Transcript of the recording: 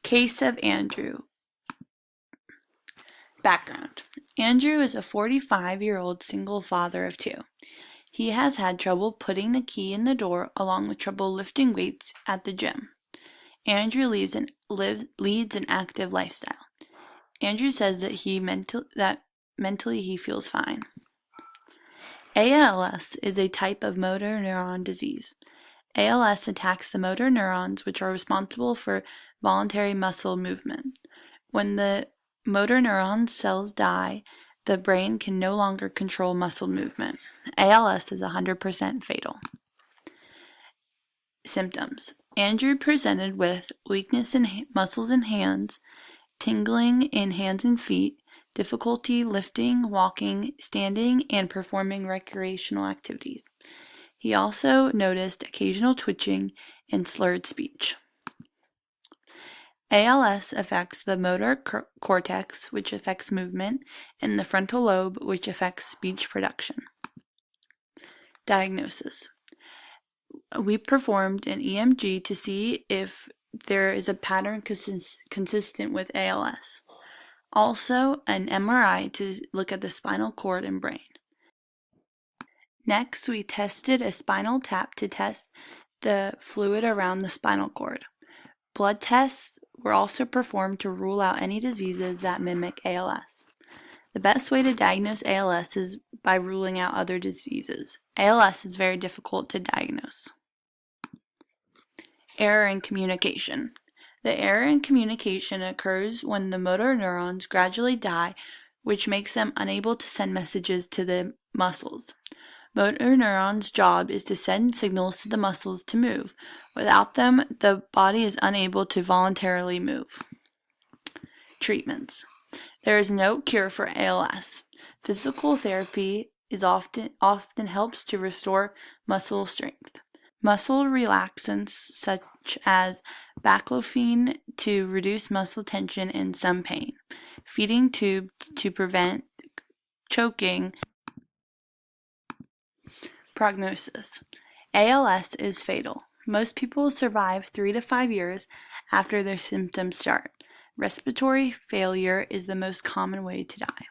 Case of Andrew. Background. Andrew is a 45-year-old single father of two. He has had trouble putting the key in the door along with trouble lifting weights at the gym. Andrew leads an active lifestyle. Andrew says that mentally he feels fine. ALS is a type of motor neuron disease. ALS attacks the motor neurons which are responsible for voluntary muscle movement. When the motor neuron cells die, the brain can no longer control muscle movement. ALS is 100% fatal. Symptoms. Andrew presented with weakness in muscles and hands, tingling in hands and feet, difficulty lifting, walking, standing, and performing recreational activities. He also noticed occasional twitching and slurred speech. ALS affects the motor cortex, which affects movement, and the frontal lobe, which affects speech production. Diagnosis. We performed an EMG to see if there is a pattern consistent with ALS. Also, an MRI to look at the spinal cord and brain. Next, we tested a spinal tap to test the fluid around the spinal cord. Blood tests were also performed to rule out any diseases that mimic ALS. The best way to diagnose ALS is by ruling out other diseases. ALS is very difficult to diagnose. Error in communication. The error in communication occurs when the motor neurons gradually die, which makes them unable to send messages to the muscles. Motor neurons' job is to send signals to the muscles to move. Without them, the body is unable to voluntarily move. Treatments. There is no cure for ALS. Physical therapy often helps to restore muscle strength. Muscle relaxants such as baclofen to reduce muscle tension and some pain. Feeding tube to prevent choking. Prognosis. ALS is fatal. Most people survive 3 to 5 years after their symptoms start. Respiratory failure is the most common way to die.